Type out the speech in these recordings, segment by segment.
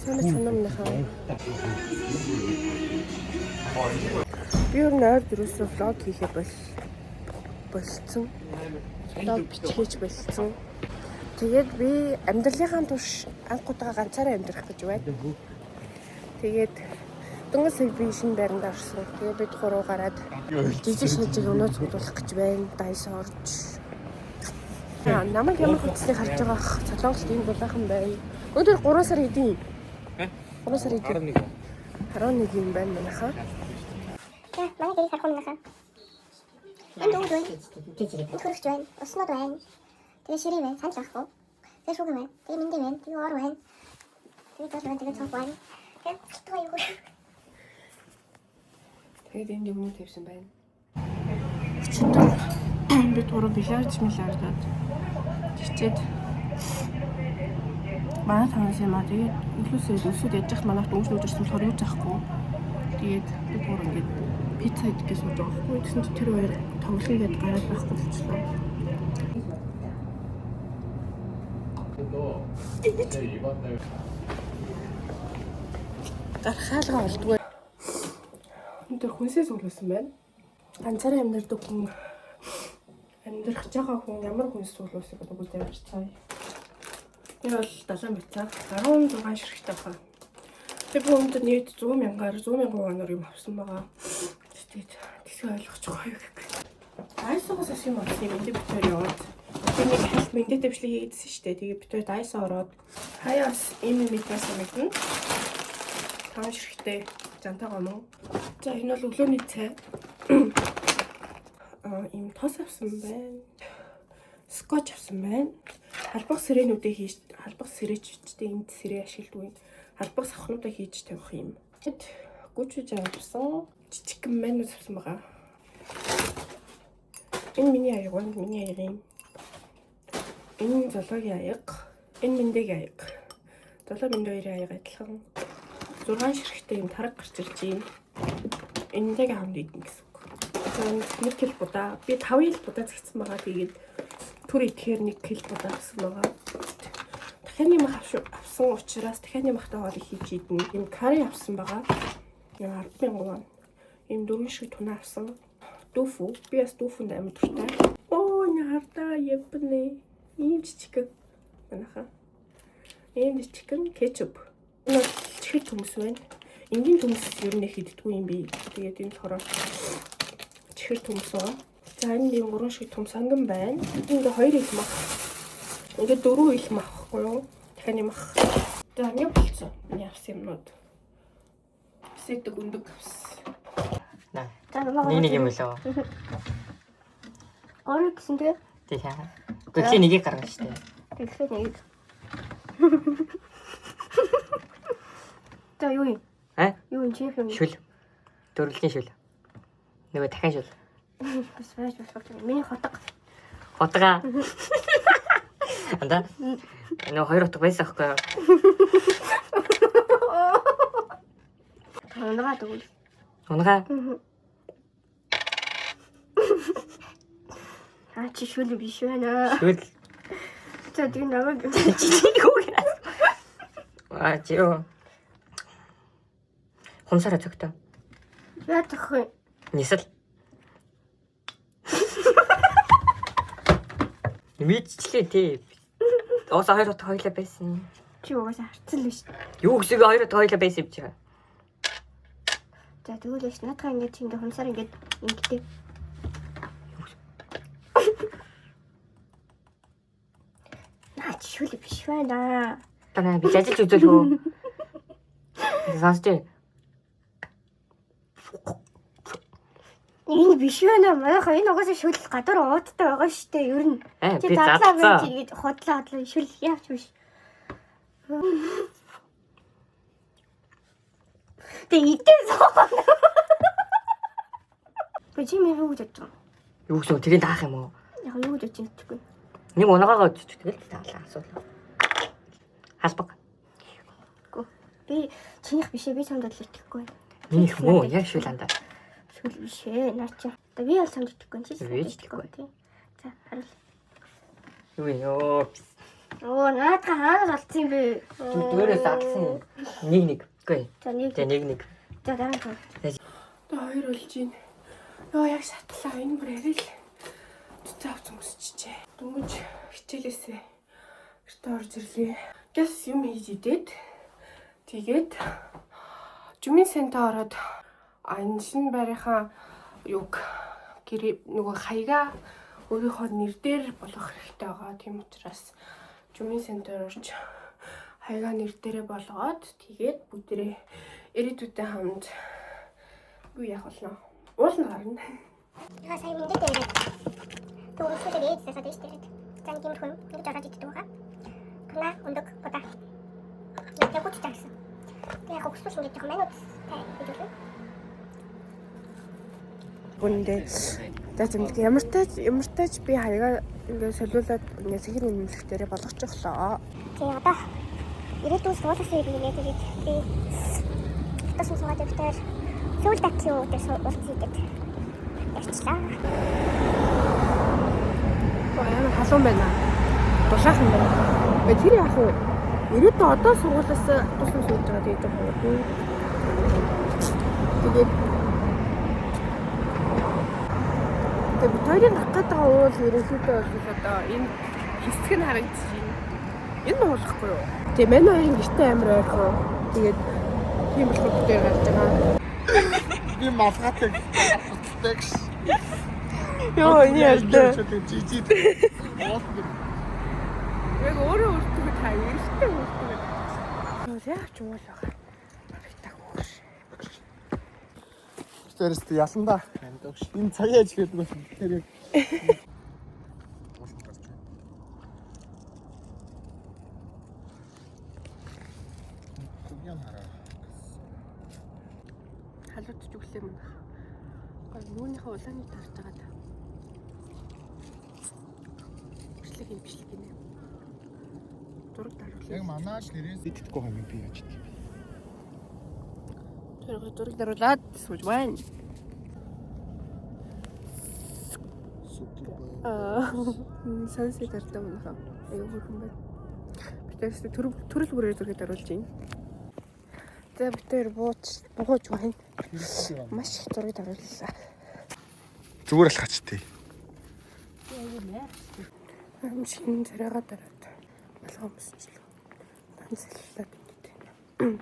Санаа санамнахаа. Би өөр нойр дөрөөсөө влог хийхээ болцсон. Влог бичгээж болцсон. Тэгээд би амьдралынхаа турш анхудаага ганцаараа амьдрах гэж байна. Тэгээд дөнгөж сая би шинэ байранд орсон. Тэгээд бид гурав гараад жижиг шажиг өнөө цуглуулах гэж байна. Дайс орж. Намайг ямар хөдөлсөйг харж байгаа ах. Солонгост ийм булаахан байна. Өдөр 3 сар хэдийн. 3 сар хэдийн. 11 юм байна манайхаа. За, манай дэрийг харах юм нахаа. Энд дүү байна. Хөрөгч байна. Уснууд байна. Тэгээ ширээ байна. Санал авахгүй. Тэгээ шүүгэн байна. Тэгээ мэндэ байна. Тэгээ ор байна. Тэгээ дол байна. Тэгээ цонх байна. Тэгээ тоо юу. Тэгээд энд юм тавьсан байна. Өчигдөр бид гурав билардж мэлардаад чичээд манай танаас юм аа. Тэгээд өглөөсөө өсөд яж хат манайх дөнгөж ирсэн болохоор юу заахгүй. Тэгээд бид гурав ингээд пицца идэх гэж сууж байгаа байхгүй. Тэгсэн чинь тэр хоёр тоглоно гэдээ гараад байхгүй болчихлоо. Гархаалгаа олдгүй. Тэр хүнсээ суулсан байна. Ганцаараа амьдардаг хүн амьдрах байгаа хүн ямар хүнс суулсан гэдэг үгтэй ярьцгаая. Тэр бол 70 бицаа 16 ширхтээ байна. Тэр бүхэнд нийт 100 мянгаар 100 мянган воноор юм авсан байгаа. Тэгээд тэсээ ойлгохгүй юу гэх. Дайсоос юм авсан юм энэ битээр яваад. Тэнийг хэлт мэндэ дэвшлээ хийдсэн шүү дээ. Тэгээд битээр дайсоо ороод хаяас ийм мэдээс мэднэ. Тав ширхтээ жантаа гомон. За энэ бол өглөөний цай. Ийм тос авсан байна. Скотч авсан байна. Халбах сэрээнүүдээ хийж халбах сэрэччтэй энд сэрээ ашигладаг. Халбах сахнуудаа хийж тавих юм. Тэгэд гүчж авсан. Жижигхэн меню авсан байгаа. Энэ миний аяг байна. Миний аяг юм. Энэ золоогийн аяг. Энэ мэндээгийн аяг. Золоо мэндээ хоёрын аяг адилхан. 6 ширхтээ юм тараг гарч ирж юм. Энэтэйг хамт идэх гэсэн үг. Нэг кил будаа. Би 5 кил будаа зэгцсэн байгаа. Тэгээд түр идэхээр 1 кил будаа авсан байгаа. Дахианы мах авсан учраас дахианы махтай хоол хийж идэнэ. Ийм карри авсан байгаа. 10,000 вон. Ийм 4 шиг тунаа авсан. Дүүфүү. Би бас дүүфүнд амар дуртай. Оо, нярда япны. Ийм жижиг. Манайхаа. Ийм жижиг кетчуп. Энэ чихэр төмс байна. Энгийн төмс ер нь хийддэггүй юм би. Тэгээд энэ болохоор чихэр төмс байгаа. За энэ юм 3 шиг төмс анган байна. Ингээ 2 их мах. Ингээ 4 их мах байхгүй юу? Дахианы мах. За ингэ болцсон. Миний авсан юмнууд. Сэдэг өндөг авсан. Наа. Нэг юм болоо. Орой гэсэн тэгээ. Тийм. Гэхдээ нэгийг гаргана шүү дээ. Тэгэхээр нэг. За юу юм? Юу юм чи юм? Шүл. Дөрвөлгийн шүл. Нөгөө дахин шүл. Бас байж болох юм. Миний хотго. Хотгаа. Анда. Нөгөө хоёр хотго байсан аахгүй юу? Унгаа тэгвэл. Унгаа. Чи шүл биш байна. Шүл. За тийм намайг Юу яа. Жиро. Хумсараа цогтой. яах вэ? Нисэл. Мэдчлээ тий. Оосоо хоёр хотго хоёлаа байсан. Чи угаасаа харцсан л биш. Юу гэсэн хоёр хотго хоёлаа байсан юм чи. За тэгвэл биш надхаа ингэж ингэ хумсаар ингэ ингэдэг. Наач шүл биш байна. Танаа би ажиллаж үзэл хөө. Заастэй. Энэ биш байна. Манайхаа энэ угаасаа шүл гадар ууттай байгаа шүү дээ. Ер нь. Чи задлаа байж ингэж хотлоо шүл яавч биш. Тэг идээ соо. Чи юу гэж бодож байгаа? Юу гэсэн тэрийг таах юм уу? Яг юу гэж бодож чадахгүй. Нэг унагаагаа тэгэл таалаа асуудал. Халбаг. Би чинийх бишээ би самд бодлоо итгэхгүй. Минийх мөө яг шүл андаа. Шүл бишээ наача. Би ял самд итгэхгүй чи. Би итгэхгүй. Тийм. За харуул. Юу ёо. Оо, наадах хаанаас олдсон юм бэ? Дөрөөс алсан. Нэг. Үгүй. За нэг. За нэг. За дараа нь. Одоо 2 болж байна. Йоо яг шатлаа энэ бүр арай л цэцээ авсан өсчихжээ. Дөнгөж хичээлээсээ гэртээ орж ирлээ. Гэс юм хийж идээд тэгээд жумын сэнтэ ороод энэ шинэ байрынхаа юг гэрээ нөгөө хаяга өөрийнхөө нэр дээр болгох хэрэгтэй байгаа. Тийм учраас жумын сэнтэр орж хаяга нэр дээрээ болгоод тэгээд бүгдээрээ ирээдүйдээ хамт юу яах болно? Уулна гарна. Яа сайн минь дээр ирээд. Төвөөсөө ээж засаад ээж дээр. За нэг юм хүн ингэж ороод иддэг байгаа. Гана өндөг бодаа. Яг гүт тагсан. Тэгээ яг өсвөр шингэж байгаа мэнүүд тай гэж үү? Гүндээ. За зэмлэг ямар тач би хаяга ингээд солиулаад ингээд сэхэр үнэмлэхтэрээ болгочих лоо. Тэгээ одоо ирээдүйн суулгасан юм нэ тэгээд би тасмас суугаад өгтөр Сүүл дакио дээр уулзъя гэдэг ярьчлаа. Ямар халуун байна. Дулаахан байна. Тэр яг уу ирээдүйн одоо сургуулиас тусам сууж байгаа гэж байна. Тэгээд хоёрын гарах гэдэг уул ерөнхийдөө бол одоо энэ хэсэг нь харагдчих юм. Энэ уулахгүй юу? Тэгээ мань хоёрын гэртээ амар ойрхон. Тэгээд тийм болохоор дээр гарч байгаа. Би малгаатай гэх. Йоо энэ яа. Жижиг. Яг өөрөө өөртөө таа эртээ өөртөө. Яг ч уул байгаа. Битаг хөш. Тэрс яланда. Энэ цагийн ажил гэдэг бол тэр яг халуутж өглөө юм. Юуныхаа улааны тарж байгаа да. Бичлэг гинэ. Зураг даруулъя. яг манай л нэрээс идэхгүй юм би яаж тийм. Тэр зураг даруулаад сууж байна. Сансет дартаа мөнхөө. Аюу хөрхөн байна. Битээс төрөл бүрээр зургийг даруулж байна. За битээр бууж байна. Маш их зургийг дарууллаа. Зүгээр л хачтээ. Шинэ царайгаа дараад болгоомсчлаа. Танцлалаа гэдэг.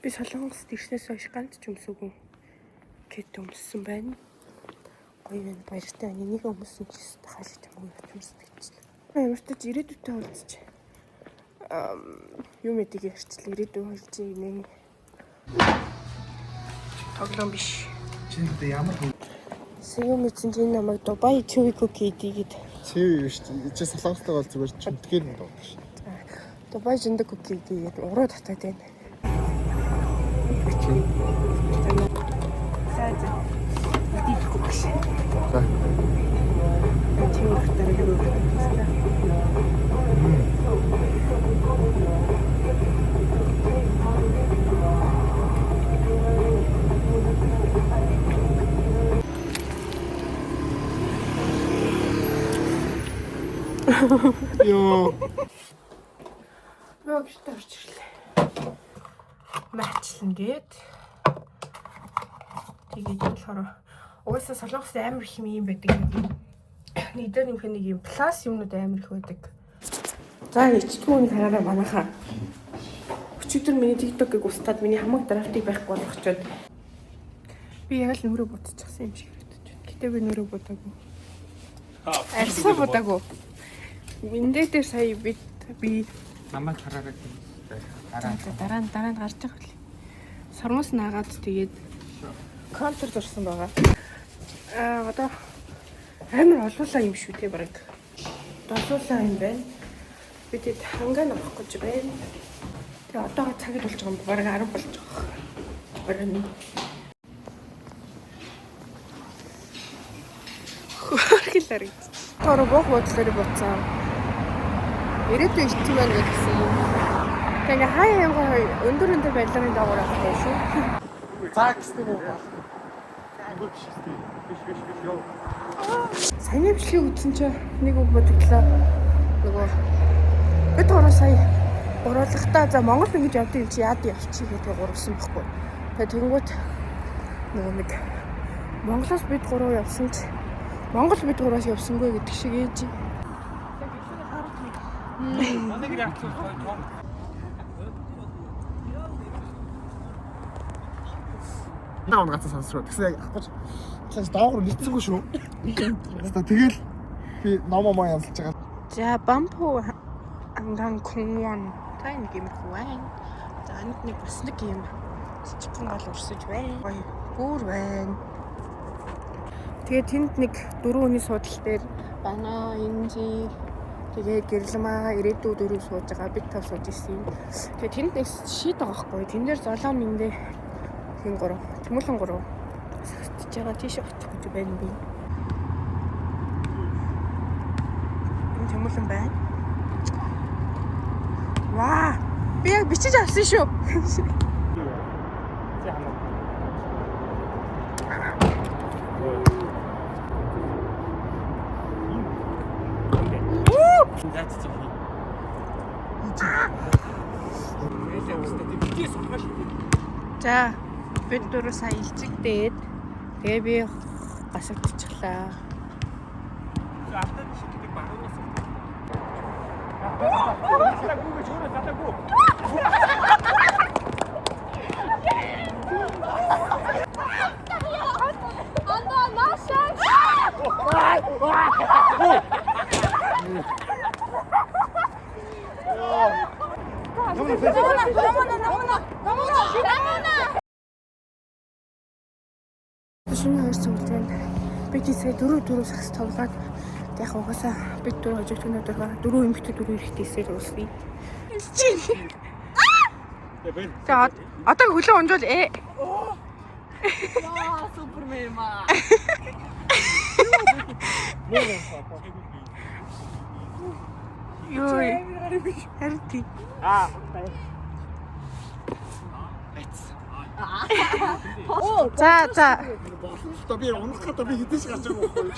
Би солонгост ирснээс хойш ганц ч өмсөгүй. Гэт өмссөн байна. Гоё байна. Баяртай байна. Энийг өмссөн ч гэсэн хаашаа юм өмссөн гэчихлээ. Ямар ч тач ирээдүйтэй уулзч. Юу мэдгийг ярьчлаа. Ирээдүй хэлж юм. Тоглоом биш. Чинд ямар Сэйо мэдсэн чинь намайг Дубай Чиви Куки идэгээд. Чиви биш. Чи солонгостой бол зүгээр чимтгэр юм даа биш. Дубай жиндэг куки идэгээд уруу татаад байна. За. Идэхгүй багш. За. Чиви хатарыг юу гэдэг. Йоо. Мөн гэртээ орж ирлээ. Маачлан гээд. Тэгээд болохоор угаасаа солонгост амар их юм байдаг. Нэг дээр нэмэх нэг юм плас юмнууд амар их байдаг. За ичтгүү нэг хараараа манайхаа. Өчигдөр миний TikTok-ыг устгаад миний хамаг драфтыг байхгүй болгочоод би яг л нүрээ будчихсан юм шиг хэвчэж байна. Гэтэ би нүрээ будаагүй. Арсаа будаагүй. Миндээ дээр сая би Намайг хараарай. дараа нь гарч байгаа хөл. Сормос наагаад тэгээд контр зурсан байгаа. Одоо амар олуулаа юм шүү те бараг. Олуулаа юм байна. Би тэгэд хангаа навах гэж байна. Тэгээ одоо цагт болж байгаа юм бараг 10 болж байгаа. Бараг нэг. Хөргөлөр. Тoro бог бодлоор буцаа. Ирээдүйн ертөнцийн байна гэсэн юм. Тэгээ хаяа өндөр барилгын дагуур авах юм шүү. Цаагстай уу? Сайн бичлэг үзсэн чинь нэг үг бодогдлоо. Нөгөө Бид гурав сая гуруулахтаа за Монгол ингэж явдаг юм чи яад явчих гэдэг гурвсан байхгүй. Тэгээ тэнгуут нөгөө нэг Монголоос бид гурав явсан ч Монгол бид гураас явсангүй гэдэг шиг ээж. Манайг яах вэ? Наа гацсан сонсроо. Тэгсэн яг авах гэж цааш даавар нийцсэнгүй шүү. Тэгэл би номоо янзлж байгаа. За бампу анган күнван тай нэг юм байна. За нэг бас нэг юм жижигхэн гал урсаж байна. Бүр байна. Тэгээ тэнд нэг 4 хүний суудлал дээр байна. Инжи тэгээ гэрлэмаа ирээдүйд 4 сууж байгаа. Бид 5 сууж ирсэн юм. Тэгээ тэнд нэг шийд байгаа байхгүй. Тэн дээр золоо миндээ хин 3 тэмүүлэн 3 сагтж байгаа тийш очих гэж байна би. Энэ тэмүүлэн байна. Ваа! Би яг бичиж авсан шүү. За бид дөрөв сая илчигдээд тэгээ би гасагдчихлаа. Шинэ хоёр цогцолд бид сая 4 сагс тоглоод яг угаасаа бид 4 хожигт өнөдөр 4 эмэгтэй 4 эрэгтэйсээр уулсвий. За одоо хөлөө унжуул ээ. Яа супермен маа. Йой. Харти. За. Одоо би унах гэдэг би хэдэж гарч байгаа юм бэ?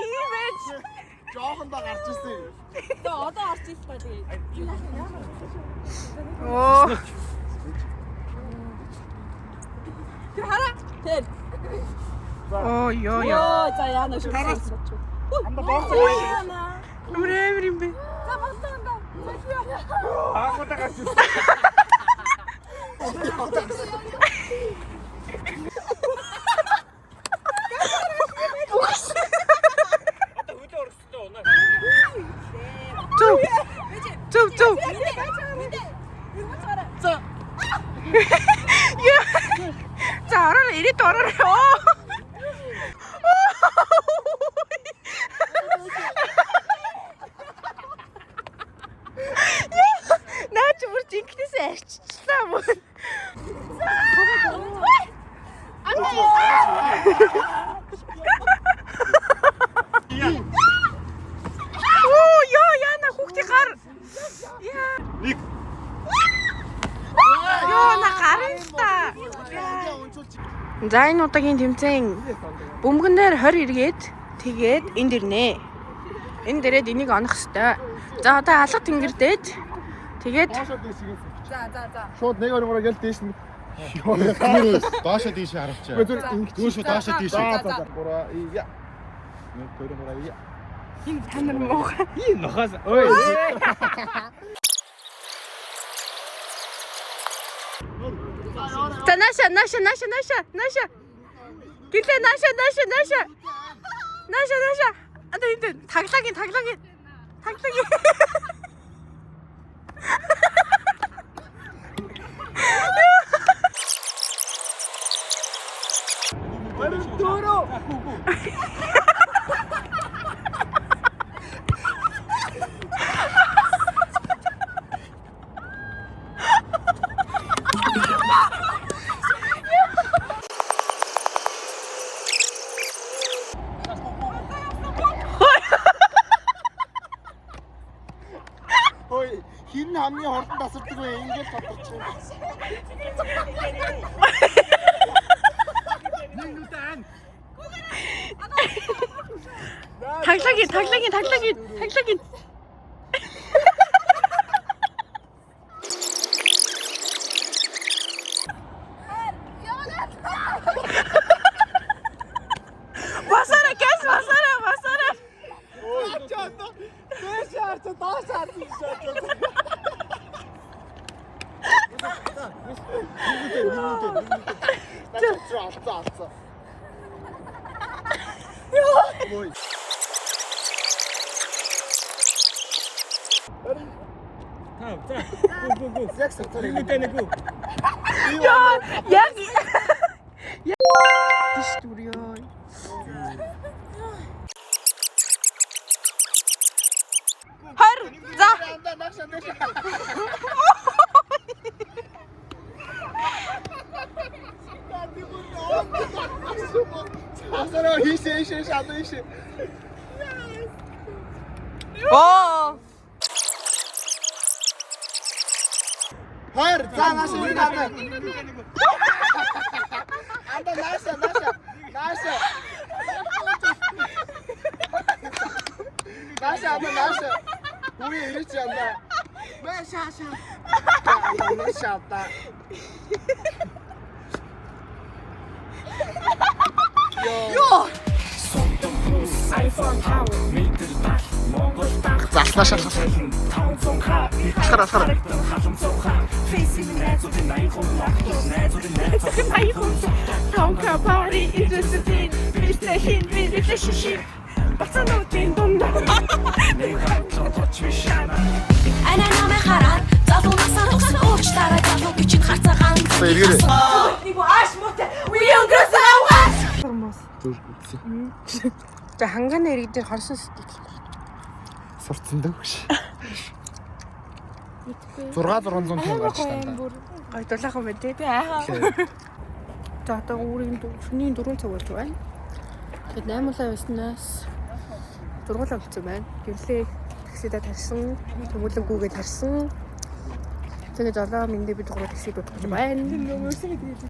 Тийм байж. Жоохондоо гарч ирсэн. Одоо орж ирсэн ба тэгээ. Оо. Тэр хараа. Тэр. Оо ёо. За яана шүү. Анда боохоо. Нүрээр юм бэ. За багтаанда. Аагуудаа гарч ирсэн. Зүг. За ороо ирээд ороо. Наач бүр жинкнээс арччихлаа мөн. Оо яана хүүхдээ гар. Нэг. Ёо на гарын та. За энэ удаагийн тэмцээн бөмбөгөн дээр 20 эргээд тэгээд энд ирнэ. Энэ дээрээ энийг онох хэвээр. За одоо алга тэнгэр дээд тэгээд За. шууд нэг оргороо гэл дээш нь. Доошо тийш харагчаа. Дүүшөө доошо тийш. За. Гураа ия. Нэг төрөмөрөө ия. энэ танар муухай. Ий нохоос. Ой. За наша. Гэлээ наша. Одоо энэ таглагийн. Ой, хин хамгийн хурдан тасардаг вэ? Ингээд тодорч юм. Таглагийн. 알았어. 뭐. 섹스 소리. Яг тийш дүрёо. Хар за 아서로 히시 샤도 히시. оо 헐, 자 나시 우리 안돼. 안돼 나시. 나시 안돼 나시. 우리 이랬지 안돼. 왜 샤샤? 왜 샤다? 자, 샤. 살아. Tonka party interested visit بطلوتين ضمن أنا نام خراب ضافوا مصر وصل أوش ترى ضافوا بيجين خرطة غان 이거 아시모테 우영 그래서 나와 자 한간 내릴 때 갈수 있을 때 сурцсан даа гэж. 600 тонн гарч таа. гайдуулаахан байна тий за одоо өөрийн шөнийн 4 цаг болж байна тэгээд 8:00 байснаас зургуулаа болцсон байна гэрлээ таксидаа тарьсан төгөлөнгүүгээ тарьсан тэгээд жолоо миндээ бид гурав таксид утгаж байна